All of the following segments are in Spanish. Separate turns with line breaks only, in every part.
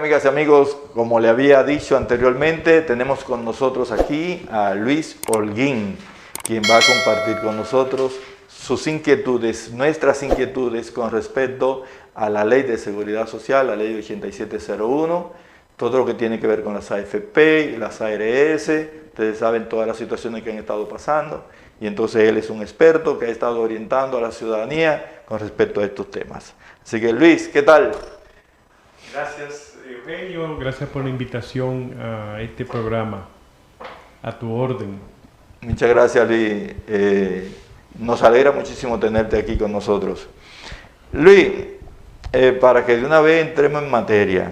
amigas y amigos, como le había dicho anteriormente, tenemos con nosotros aquí a Luis Holguín, quien va a compartir con nosotros sus inquietudes, nuestras inquietudes con respecto a la Ley de Seguridad Social, la Ley 8701, todo lo que tiene que ver con las AFP, las ARS. Ustedes saben todas las situaciones que han estado pasando, y entonces él es un experto que ha estado orientando a la ciudadanía con respecto a estos temas. Así que Luis, ¿qué tal?
Gracias, Eugenio, gracias por la invitación a este programa, a tu orden.
Muchas gracias, Luis. Nos alegra muchísimo tenerte aquí con nosotros. Luis, para que de una vez entremos en materia,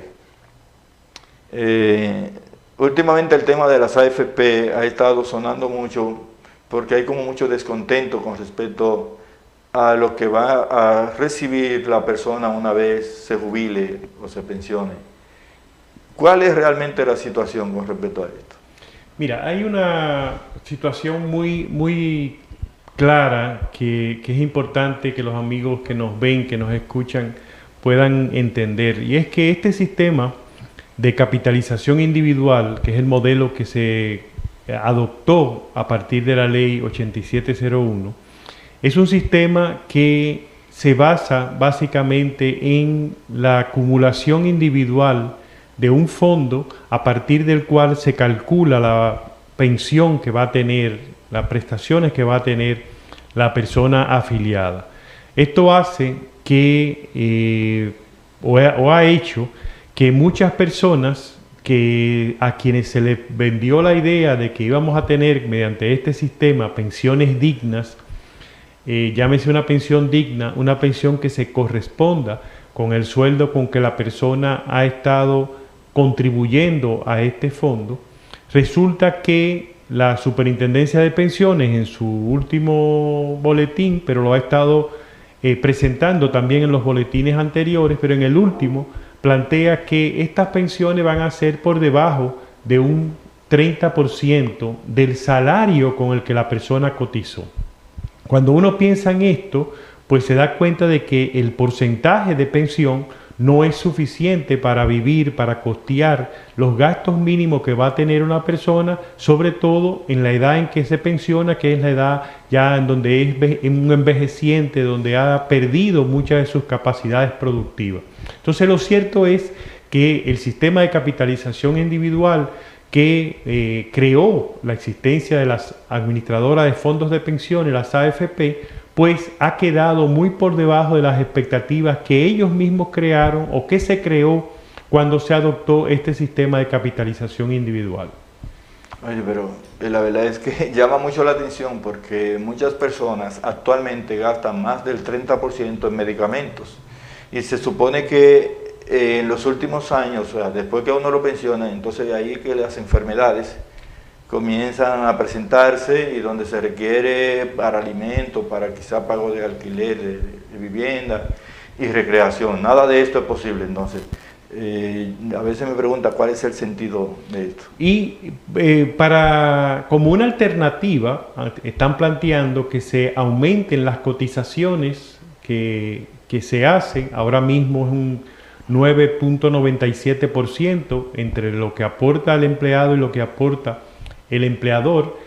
últimamente el tema de las AFP ha estado sonando mucho porque hay como mucho descontento con respecto a lo que va a recibir la persona una vez se jubile o se pensione. ¿Cuál es realmente la situación con respecto a esto?
Mira, hay una situación muy clara que es importante que los amigos que nos ven, que nos escuchan, puedan entender. Y es que este sistema de capitalización individual, que es el modelo que se adoptó a partir de la ley 8701, es un sistema que se basa básicamente en la acumulación individual de un fondo a partir del cual se calcula la pensión que va a tener, las prestaciones que va a tener la persona afiliada. Esto hace que, o ha hecho que muchas personas a quienes se les vendió la idea de que íbamos a tener mediante este sistema pensiones dignas, llámese una pensión digna, una pensión que se corresponda con el sueldo con que la persona ha estado contribuyendo a este fondo, resulta que la Superintendencia de Pensiones en su último boletín, pero lo ha estado presentando también en los boletines anteriores, pero en el último plantea que estas pensiones van a ser por debajo de un 30% del salario con el que la persona cotizó. Cuando uno piensa en esto, pues se da cuenta de que el porcentaje de pensión no es suficiente para vivir, para costear los gastos mínimos que va a tener una persona, sobre todo en la edad en que se pensiona, que es la edad ya en donde es un envejeciente, donde ha perdido muchas de sus capacidades productivas. Entonces lo cierto es que el sistema de capitalización individual que creó la existencia de las administradoras de fondos de pensiones, las AFP, pues ha quedado muy por debajo de las expectativas que ellos mismos crearon o que se creó cuando se adoptó este sistema de capitalización individual.
Oye, pero la verdad es que llama mucho la atención porque muchas personas actualmente gastan más del 30% en medicamentos, y se supone que en los últimos años, o sea, después que uno lo pensiona, entonces de ahí que las enfermedades comienzan a presentarse y donde se requiere para alimentos, para quizá pago de alquiler, de vivienda y recreación. Nada de esto es posible. Entonces, a veces me pregunta cuál es el sentido de esto.
Y como una alternativa, están planteando que se aumenten las cotizaciones que se hacen. Ahora mismo es un 9.97% entre lo que aporta el empleado y lo que aporta el empleador,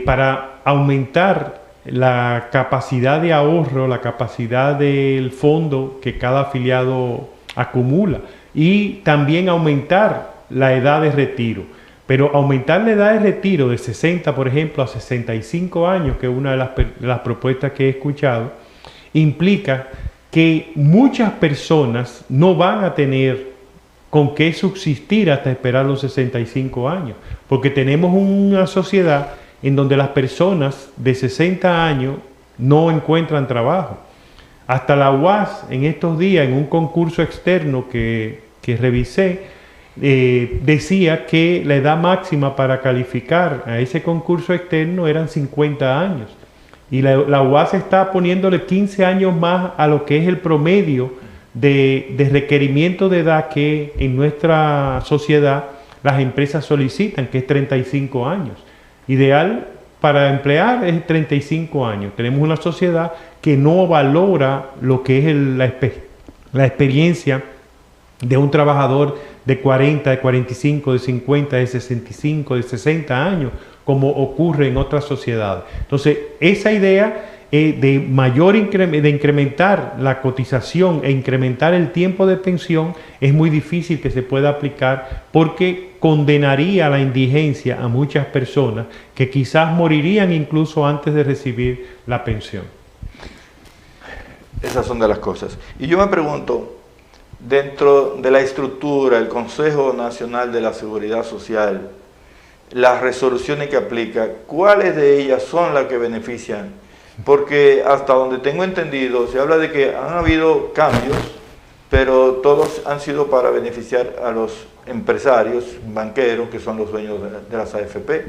para aumentar la capacidad de ahorro, la capacidad del fondo que cada afiliado acumula, y también aumentar la edad de retiro. Pero aumentar la edad de retiro de 60, por ejemplo, a 65 años, que es una de las propuestas que he escuchado, implica que muchas personas no van a tener con qué subsistir hasta esperar los 65 años, porque tenemos una sociedad en donde las personas de 60 años no encuentran trabajo. Hasta la UAS en estos días, en un concurso externo que revisé, decía que la edad máxima para calificar a ese concurso externo eran 50 años. Y la UAS está poniéndole 15 años más a lo que es el promedio de requerimiento de edad que en nuestra sociedad las empresas solicitan, que es 35 años. Ideal para emplear es 35 años. Tenemos una sociedad que no valora lo que es la experiencia de un trabajador de 40, de 45, de 50, de 65, de 60 años, como ocurre en otras sociedades. Entonces, esa idea de incrementar la cotización e incrementar el tiempo de pensión es muy difícil que se pueda aplicar, porque condenaría a la indigencia a muchas personas que quizás morirían incluso antes de recibir la pensión.
Esas son de las cosas. Y yo me pregunto, dentro de la estructura, el Consejo Nacional de la Seguridad Social, las resoluciones que aplica, ¿cuáles de ellas son las que benefician? Porque hasta donde tengo entendido, se habla de que han habido cambios, pero todos han sido para beneficiar a los empresarios, banqueros, que son los dueños de las AFP.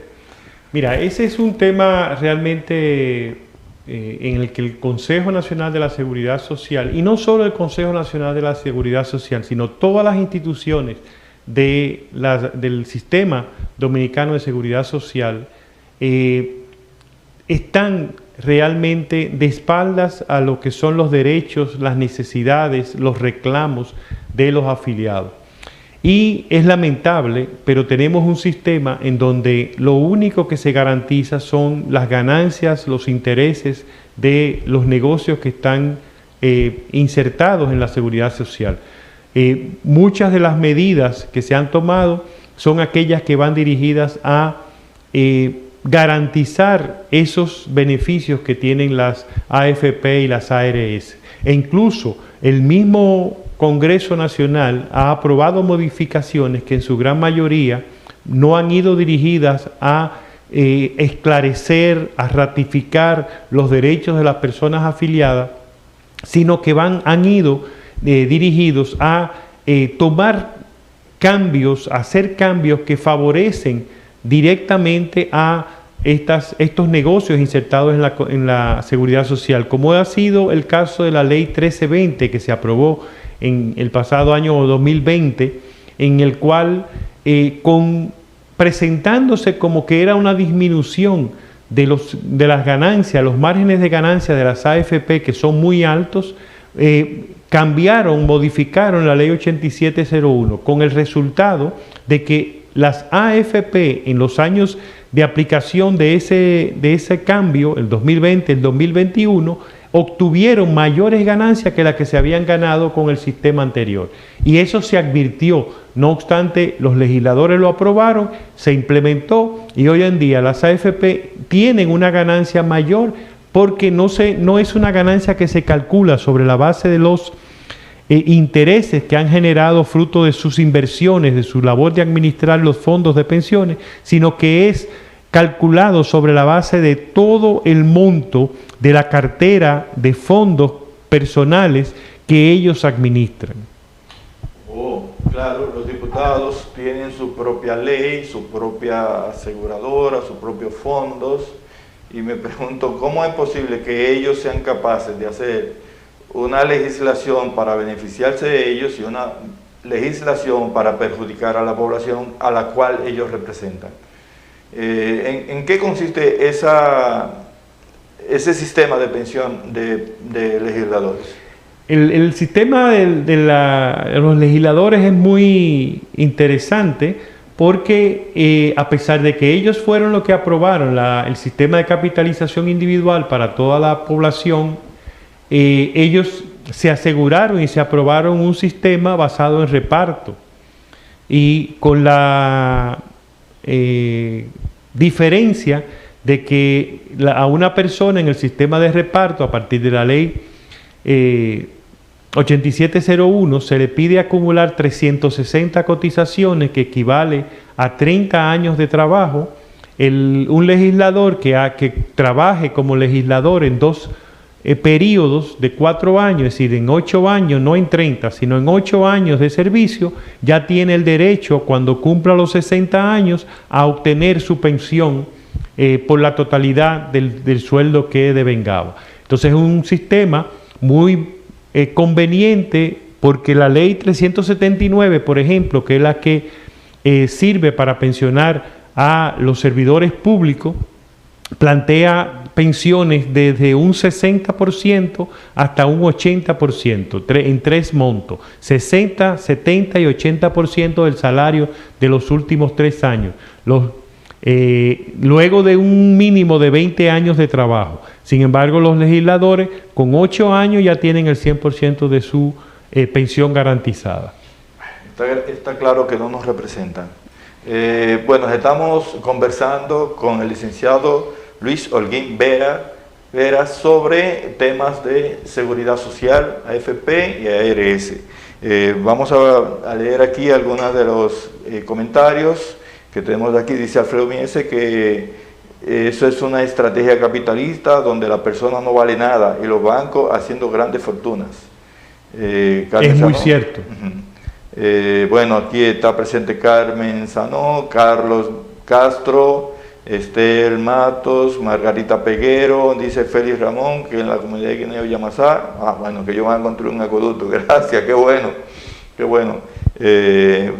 Mira, ese es un tema realmente en el que el Consejo Nacional de la Seguridad Social, y no solo el Consejo Nacional de la Seguridad Social, sino todas las instituciones del Sistema Dominicano de Seguridad Social, están realmente de espaldas a lo que son los derechos, las necesidades, los reclamos de los afiliados. Y es lamentable, pero tenemos un sistema en donde lo único que se garantiza son las ganancias, los intereses de los negocios que están insertados en la seguridad social. Muchas de las medidas que se han tomado son aquellas que van dirigidas a garantizar esos beneficios que tienen las AFP y las ARS. E incluso el mismo Congreso Nacional ha aprobado modificaciones que en su gran mayoría no han ido dirigidas a esclarecer, a ratificar los derechos de las personas afiliadas, sino que han ido dirigidos a tomar cambios, a hacer cambios que favorecen directamente a estos negocios insertados en la seguridad social, como ha sido el caso de la Ley 1320 que se aprobó en el pasado año 2020, en el cual presentándose como que era una disminución de las ganancias, los márgenes de ganancia de las AFP, que son muy altos, modificaron la Ley 8701, con el resultado de que las AFP en los años de aplicación de ese cambio, el 2020, el 2021, obtuvieron mayores ganancias que las que se habían ganado con el sistema anterior. Y eso se advirtió. No obstante, los legisladores lo aprobaron, se implementó y hoy en día las AFP tienen una ganancia mayor, porque no es una ganancia que se calcula sobre la base de los intereses que han generado fruto de sus inversiones, de su labor de administrar los fondos de pensiones, sino que es calculado sobre la base de todo el monto de la cartera de fondos personales que ellos administran.
Oh, claro, los diputados tienen su propia ley, su propia aseguradora, sus propios fondos, y me pregunto cómo es posible que ellos sean capaces de hacer una legislación para beneficiarse de ellos y una legislación para perjudicar a la población a la cual ellos representan. ¿En qué consiste ese sistema de pensión de legisladores?
El sistema de los legisladores es muy interesante, porque a pesar de que ellos fueron los que aprobaron el sistema de capitalización individual para toda la población, ellos se aseguraron y se aprobaron un sistema basado en reparto, y con la diferencia de que a una persona en el sistema de reparto, a partir de la ley 8701, se le pide acumular 360 cotizaciones, que equivale a 30 años de trabajo. Un legislador que trabaje como legislador en dos periodos de 4 años, es decir, en 8 años, no en 30, sino en 8 años de servicio, ya tiene el derecho, cuando cumpla los 60 años, a obtener su pensión por la totalidad del sueldo que devengaba. Entonces es un sistema muy conveniente, porque la ley 379, por ejemplo, que es la que sirve para pensionar a los servidores públicos, plantea pensiones desde un 60% hasta un 80%, en tres montos, 60, 70 y 80% del salario de los últimos 3 años, luego de un mínimo de 20 años de trabajo. Sin embargo, los legisladores con 8 años ya tienen el 100% de su pensión garantizada.
Está claro que no nos representan. Bueno, estamos conversando con el licenciado Luis Holguín Vera sobre temas de seguridad social, AFP y ARS. Vamos a leer aquí algunos de los comentarios que tenemos aquí. Dice Alfredo Miese que eso es una estrategia capitalista donde la persona no vale nada y los bancos haciendo grandes fortunas.
Es muy cierto.
Bueno, aquí está presente Carmen Sanó, Carlos Castro, Esther Matos, Margarita Peguero, dice Félix Ramón, que en la comunidad de Guineo Yamasá, bueno, que ellos van a construir un acueducto. Gracias, qué bueno, qué bueno.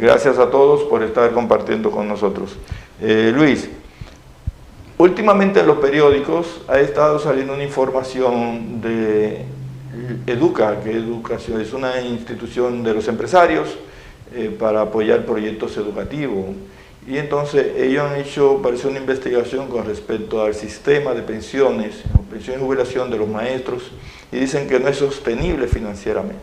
Gracias a todos por estar compartiendo con nosotros. Luis, últimamente en los periódicos ha estado saliendo una información de Educa, que Educación es una institución de los empresarios para apoyar proyectos educativos. Y entonces ellos han hecho, parece una investigación con respecto al sistema de pensiones, pensión y jubilación de los maestros, y dicen que no es sostenible financieramente.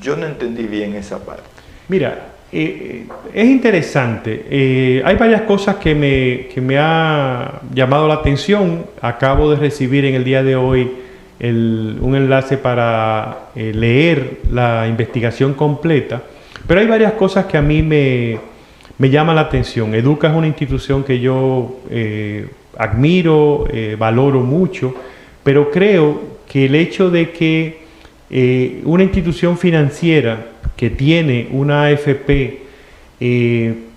Yo no entendí bien esa parte.
Mira, es interesante. Hay varias cosas que me ha llamado la atención. Acabo de recibir en el día de hoy un enlace para leer la investigación completa, pero hay varias cosas que a mí me llama la atención. Educa es una institución que yo admiro, valoro mucho, pero creo que el hecho de que una institución financiera que tiene una AFP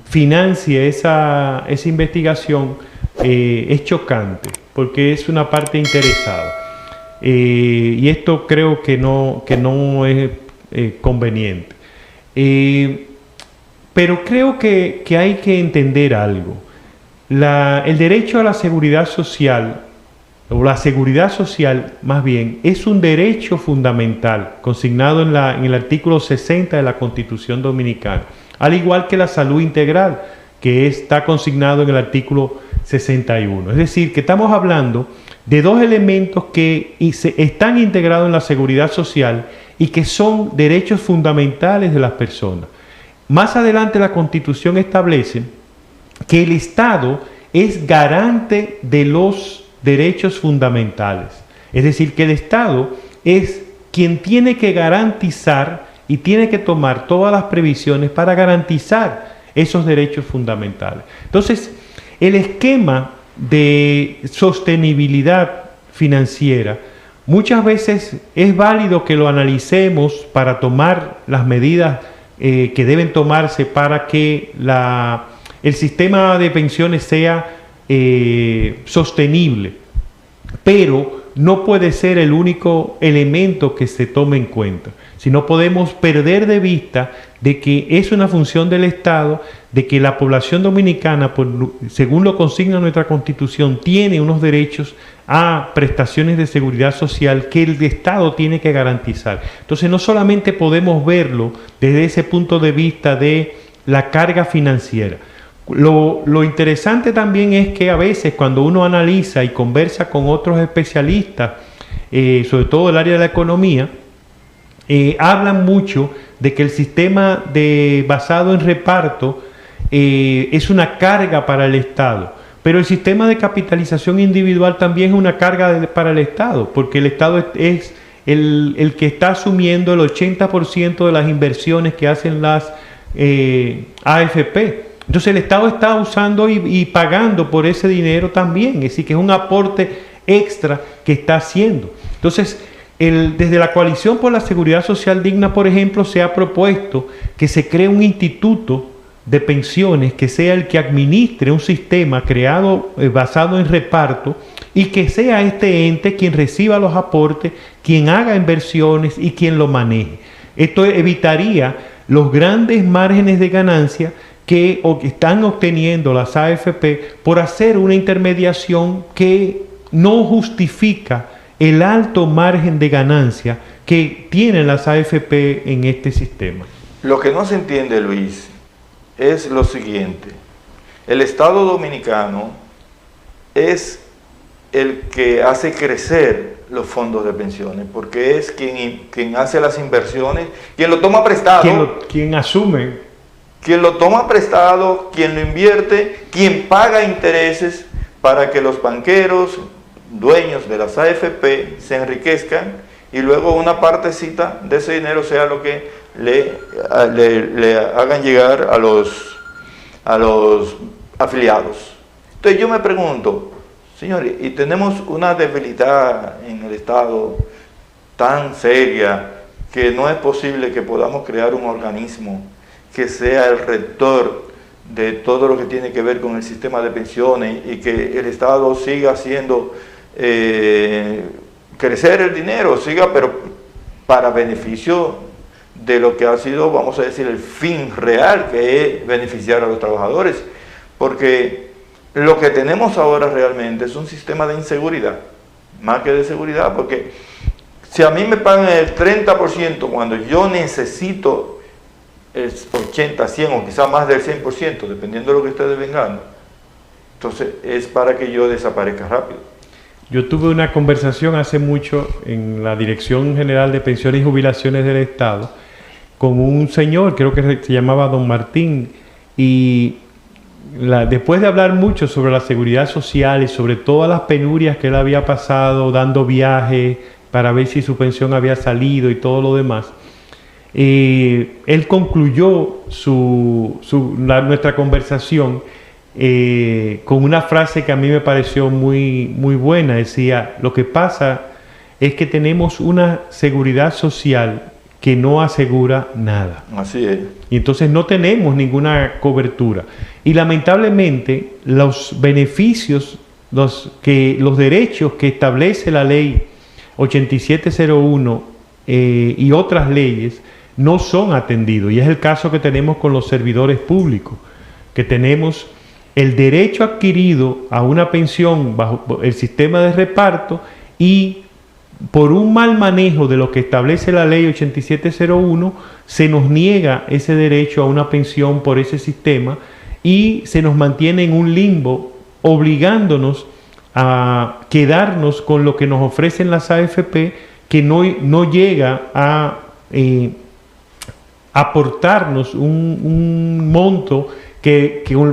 financie esa investigación es chocante, porque es una parte interesada. Y esto creo que no es conveniente. Pero creo que hay que entender algo. El derecho a la seguridad social, o la seguridad social más bien, es un derecho fundamental consignado en el artículo 60 de la Constitución Dominicana, al igual que la salud integral, que está consignado en el artículo 61. Es decir, que estamos hablando de dos elementos que están integrados en la seguridad social y que son derechos fundamentales de las personas. Más adelante la Constitución establece que el Estado es garante de los derechos fundamentales. Es decir, que el Estado es quien tiene que garantizar y tiene que tomar todas las previsiones para garantizar esos derechos fundamentales. Entonces, el esquema de sostenibilidad financiera muchas veces es válido que lo analicemos para tomar las medidas que deben tomarse para que el sistema de pensiones sea sostenible, pero no puede ser el único elemento que se tome en cuenta. Si no podemos perder de vista de que es una función del Estado, de que la población dominicana, según lo consigna nuestra Constitución, tiene unos derechos a prestaciones de seguridad social que el Estado tiene que garantizar. Entonces no solamente podemos verlo desde ese punto de vista de la carga financiera. Lo interesante también es que a veces cuando uno analiza y conversa con otros especialistas, sobre todo del área de la economía, hablan mucho de que el sistema basado en reparto es una carga para el Estado, pero el sistema de capitalización individual también es una carga para el Estado, porque el Estado es el que está asumiendo el 80% de las inversiones que hacen las AFP. Entonces el Estado está usando y pagando por ese dinero también, es decir, que es un aporte extra que está haciendo. Entonces, desde la Coalición por la Seguridad Social Digna, por ejemplo, se ha propuesto que se cree un instituto de pensiones que sea el que administre un sistema creado basado en reparto y que sea este ente quien reciba los aportes, quien haga inversiones y quien lo maneje. Esto evitaría los grandes márgenes de ganancia que están obteniendo las AFP por hacer una intermediación que no justifica el alto margen de ganancia que tienen las AFP en este sistema.
Lo que no se entiende, Luis, es lo siguiente. El Estado Dominicano es el que hace crecer los fondos de pensiones, porque es quien hace las inversiones, quien lo toma prestado,
quien asume,
quien lo toma prestado, quien lo invierte, quien paga intereses para que los banqueros, dueños de las AFP, se enriquezcan y luego una partecita de ese dinero sea lo que le hagan llegar a los afiliados. Entonces yo me pregunto, señores, y tenemos una debilidad en el Estado tan seria que no es posible que podamos crear un organismo que sea el rector de todo lo que tiene que ver con el sistema de pensiones y que el Estado siga haciendo crecer el dinero, pero para beneficio de lo que ha sido, vamos a decir, el fin real, que es beneficiar a los trabajadores, porque lo que tenemos ahora realmente es un sistema de inseguridad, más que de seguridad, porque si a mí me pagan el 30% cuando yo necesito el 80, 100 o quizás más del 100%, dependiendo de lo que esté devengando, entonces es para que yo desaparezca rápido.
Yo tuve una conversación hace mucho en la Dirección General de Pensiones y Jubilaciones del Estado con un señor, creo que se llamaba Don Martín, y después de hablar mucho sobre la seguridad social y sobre todas las penurias que él había pasado dando viajes para ver si su pensión había salido y todo lo demás, él concluyó nuestra conversación con una frase que a mí me pareció muy buena. Decía, lo que pasa es que tenemos una seguridad social que no asegura nada.
Así es.
Y entonces no tenemos ninguna cobertura. Y lamentablemente los beneficios, los derechos que establece la ley 8701 y otras leyes no son atendidos. Y es el caso que tenemos con los servidores públicos, que tenemos el derecho adquirido a una pensión bajo el sistema de reparto y por un mal manejo de lo que establece la ley 8701 se nos niega ese derecho a una pensión por ese sistema y se nos mantiene en un limbo obligándonos a quedarnos con lo que nos ofrecen las AFP, que no llega a aportarnos un monto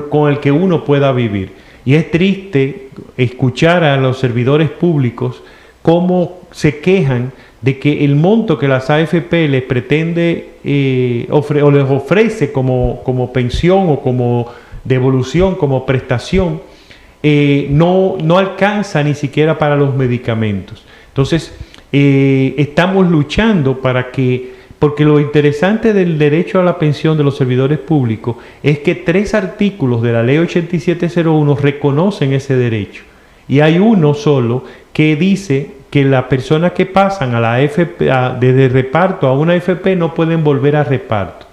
con el que uno pueda vivir. Y es triste escuchar a los servidores públicos cómo se quejan de que el monto que las AFP les pretende o les ofrece como pensión o como devolución, como prestación, no alcanza ni siquiera para los medicamentos. Entonces, estamos luchando porque lo interesante del derecho a la pensión de los servidores públicos es que 3 artículos de la ley 8701 reconocen ese derecho. Y hay uno solo que dice que las personas que pasan a la AFP, desde reparto a una AFP no pueden volver a reparto.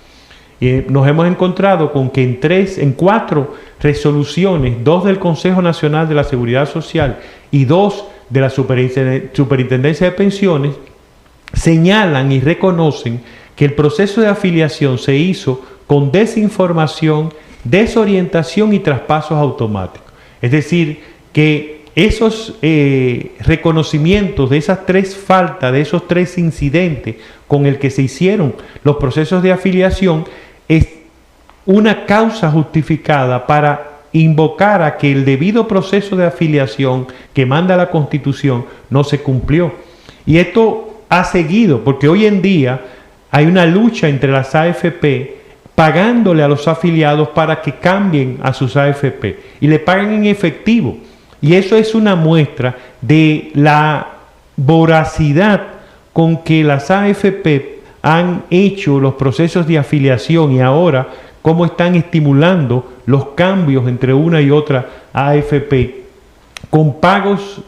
Y nos hemos encontrado con que en 4 resoluciones, 2 del Consejo Nacional de la Seguridad Social y 2 de la Superintendencia de Pensiones, señalan y reconocen que el proceso de afiliación se hizo con desinformación, desorientación y traspasos automáticos. Es decir, que esos reconocimientos de esas 3 faltas, de esos 3 incidentes con el que se hicieron los procesos de afiliación, es una causa justificada para invocar a que el debido proceso de afiliación que manda la Constitución no se cumplió. Y esto ha seguido, porque hoy en día hay una lucha entre las AFP pagándole a los afiliados para que cambien a sus AFP y le pagan en efectivo. Y eso es una muestra de la voracidad con que las AFP han hecho los procesos de afiliación y ahora cómo están estimulando los cambios entre una y otra AFP con pagos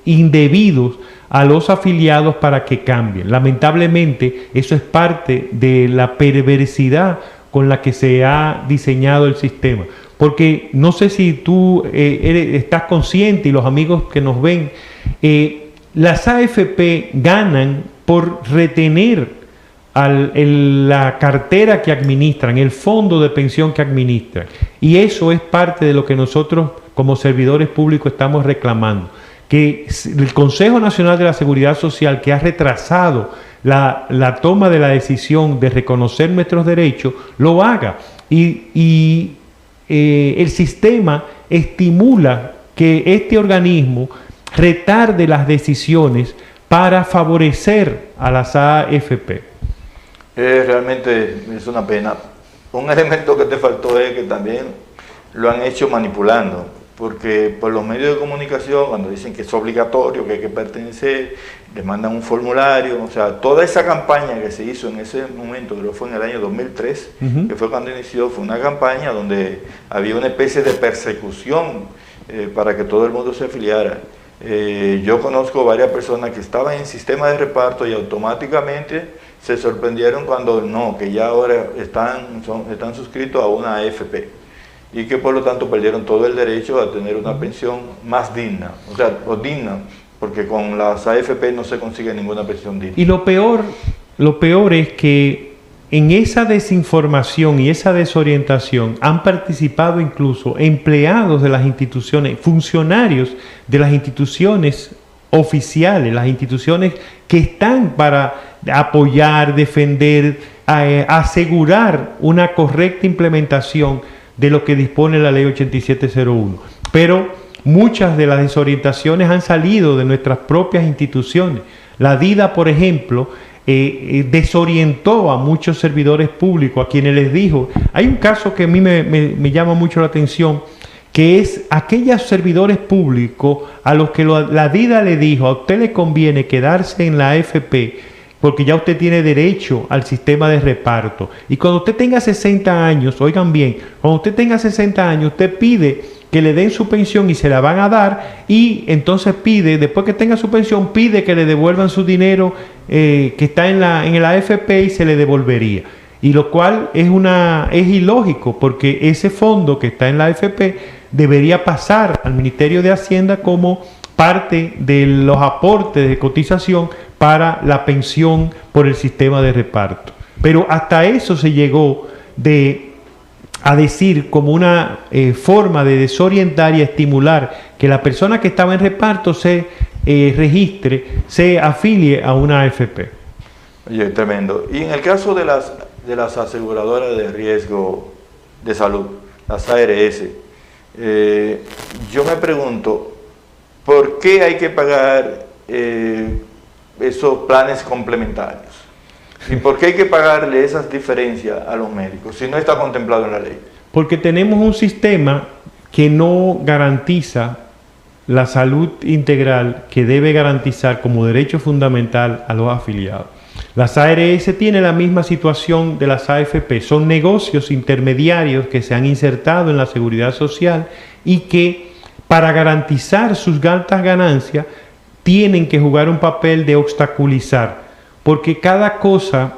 indebidos a los afiliados para que cambien. Lamentablemente, eso es parte de la perversidad con la que se ha diseñado el sistema. porque no sé si tú estás consciente y los amigos que nos ven, las AFP ganan por retener la cartera que administran, el fondo de pensión que administran. Y eso es parte de lo que nosotros como servidores públicos estamos reclamando. Que el Consejo Nacional de la Seguridad Social, que ha retrasado la toma de la decisión de reconocer nuestros derechos, lo haga. Y el sistema estimula que este organismo retarde las decisiones para favorecer a las AFP.
Realmente es una pena. Un elemento que te faltó es que también lo han hecho manipulando, porque por los medios de comunicación, cuando dicen que es obligatorio, que hay que pertenecer, les mandan un formulario, o sea, toda esa campaña que se hizo en ese momento, creo que fue en el año 2003, que fue cuando inició, fue una campaña donde había una especie de persecución para que todo el mundo se afiliara. Yo conozco varias personas que estaban en sistema de reparto y automáticamente se sorprendieron cuando no, que ya ahora están suscritos a una AFP y que por lo tanto perdieron todo el derecho a tener una pensión más digna, o sea, digna, porque con las AFP no se consigue ninguna pensión digna.
Y lo peor es que en esa desinformación y esa desorientación han participado incluso empleados de las instituciones, funcionarios de las instituciones oficiales, las instituciones que están para apoyar, defender, asegurar una correcta implementación de lo que dispone la ley 8701. Pero muchas de las desorientaciones han salido de nuestras propias instituciones. La DIDA, por ejemplo, desorientó a muchos servidores públicos, a quienes les dijo, hay un caso que a mí me llama mucho la atención, que es aquellos servidores públicos a los que la DIDA le dijo, a usted le conviene quedarse en la AFP porque ya usted tiene derecho al sistema de reparto. Y cuando usted tenga 60 años, oigan bien, cuando usted tenga 60 años, usted pide que le den su pensión y se la van a dar, y entonces pide, después que tenga su pensión, pide que le devuelvan su dinero que está en la AFP y se le devolvería. Y lo cual es ilógico, porque ese fondo que está en la AFP debería pasar al Ministerio de Hacienda como parte de los aportes de cotización para la pensión por el sistema de reparto. Pero hasta eso se llegó a decir como una forma de desorientar y estimular que la persona que estaba en reparto se registre, se afilie a una AFP.
Oye, tremendo. Y en el caso de las aseguradoras de riesgo de salud, las ARS, yo me pregunto, ¿por qué hay que pagar esos planes complementarios? ¿Y por qué hay que pagarle esas diferencias a los médicos si no está contemplado en la ley?
Porque tenemos un sistema que no garantiza la salud integral que debe garantizar como derecho fundamental a los afiliados. Las ARS tienen la misma situación de las AFP, son negocios intermediarios que se han insertado en la seguridad social y que para garantizar sus altas ganancias tienen que jugar un papel de obstaculizar, porque cada cosa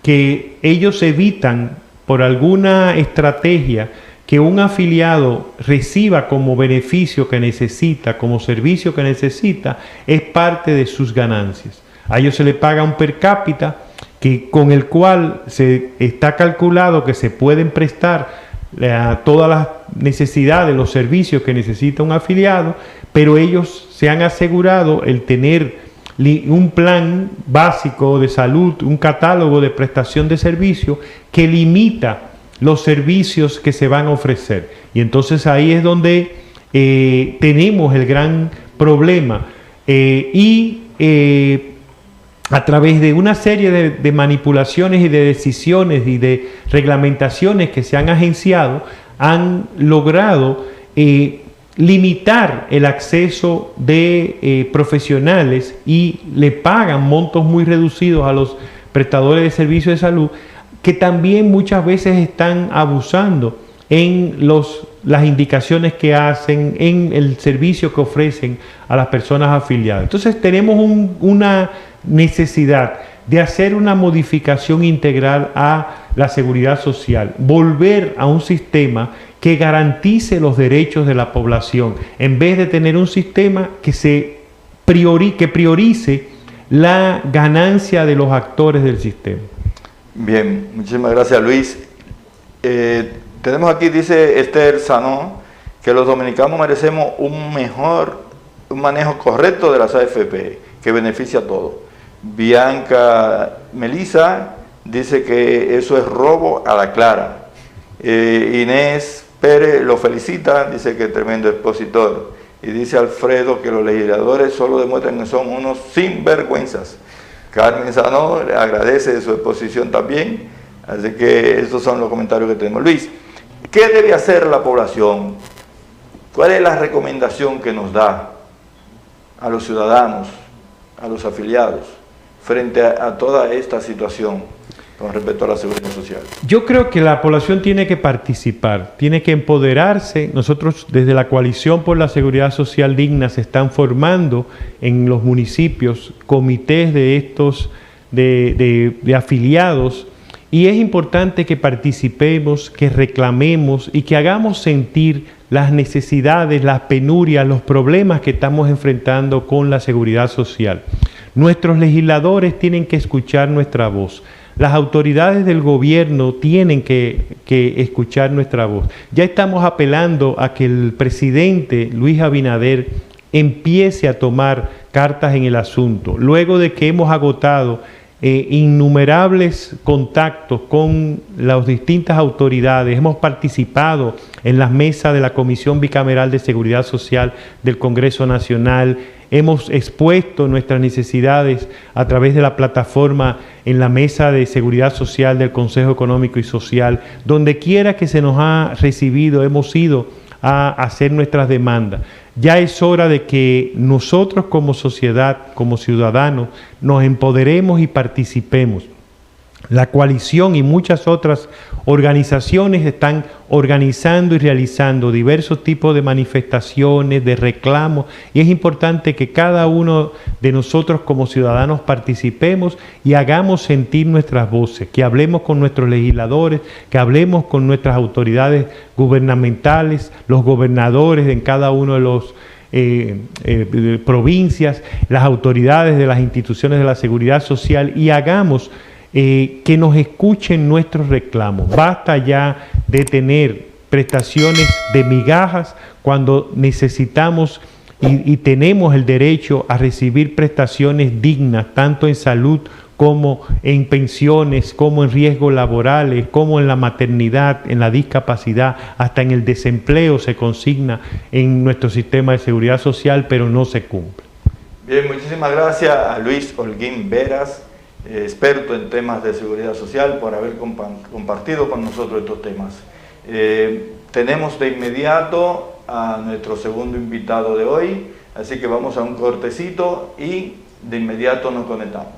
que ellos evitan por alguna estrategia que un afiliado reciba como beneficio que necesita, como servicio que necesita, es parte de sus ganancias. A ellos se le paga un per cápita con el cual se está calculado que se pueden prestar todas las necesidades, los servicios que necesita un afiliado, pero ellos se han asegurado el tener un plan básico de salud, un catálogo de prestación de servicios que limita los servicios que se van a ofrecer. Y entonces ahí es donde tenemos el gran problema. A través de una serie de manipulaciones y de decisiones y de reglamentaciones que se han agenciado, han logrado limitar el acceso de profesionales y le pagan montos muy reducidos a los prestadores de servicios de salud, que también muchas veces están abusando en las indicaciones que hacen, en el servicio que ofrecen a las personas afiliadas. Entonces tenemos una necesidad de hacer una modificación integral a la seguridad social, volver a un sistema que garantice los derechos de la población, en vez de tener un sistema que priorice la ganancia de los actores del sistema.
Bien, muchísimas gracias, Luis. Tenemos aquí, dice Esther Sanó, que los dominicanos merecemos un manejo correcto de las AFP, que beneficia a todos. Bianca Melisa dice que eso es robo a la clara. Inés Pérez lo felicita, dice que es tremendo expositor. Y dice Alfredo que los legisladores solo demuestran que son unos sinvergüenzas. Carmen Sanó le agradece su exposición también. Así que estos son los comentarios que tenemos. Luis, ¿qué debe hacer la población? ¿Cuál es la recomendación que nos da a los ciudadanos, a los afiliados, frente a toda esta situación con respecto a la seguridad social?
Yo creo que la población tiene que participar, tiene que empoderarse. Nosotros desde la Coalición por la Seguridad Social Digna se están formando en los municipios comités de afiliados, y es importante que participemos, que reclamemos y que hagamos sentir las necesidades, las penurias, los problemas que estamos enfrentando con la seguridad social. Nuestros legisladores tienen que escuchar nuestra voz. Las autoridades del gobierno tienen que escuchar nuestra voz. Ya estamos apelando a que el presidente Luis Abinader empiece a tomar cartas en el asunto, luego de que hemos agotado innumerables contactos con las distintas autoridades. Hemos participado en las mesas de la Comisión Bicameral de Seguridad Social del Congreso Nacional. Hemos expuesto nuestras necesidades a través de la plataforma en la Mesa de Seguridad Social del Consejo Económico y Social. Donde quiera que se nos ha recibido, hemos ido a hacer nuestras demandas. Ya es hora de que nosotros como sociedad, como ciudadanos, nos empoderemos y participemos. La coalición y muchas otras organizaciones están organizando y realizando diversos tipos de manifestaciones, de reclamos, y es importante que cada uno de nosotros como ciudadanos participemos y hagamos sentir nuestras voces, que hablemos con nuestros legisladores, que hablemos con nuestras autoridades gubernamentales, los gobernadores en cada uno de los provincias, las autoridades de las instituciones de la seguridad social, y hagamos que nos escuchen nuestros reclamos. Basta ya de tener prestaciones de migajas cuando necesitamos y tenemos el derecho a recibir prestaciones dignas, tanto en salud como en pensiones, como en riesgos laborales, como en la maternidad, en la discapacidad, hasta en el desempleo se consigna en nuestro sistema de seguridad social, pero no se cumple.
Bien, muchísimas gracias a Luis Holguín Veras, experto en temas de seguridad social, por haber compartido con nosotros estos temas. Tenemos de inmediato a nuestro segundo invitado de hoy, así que vamos a un cortecito y de inmediato nos conectamos.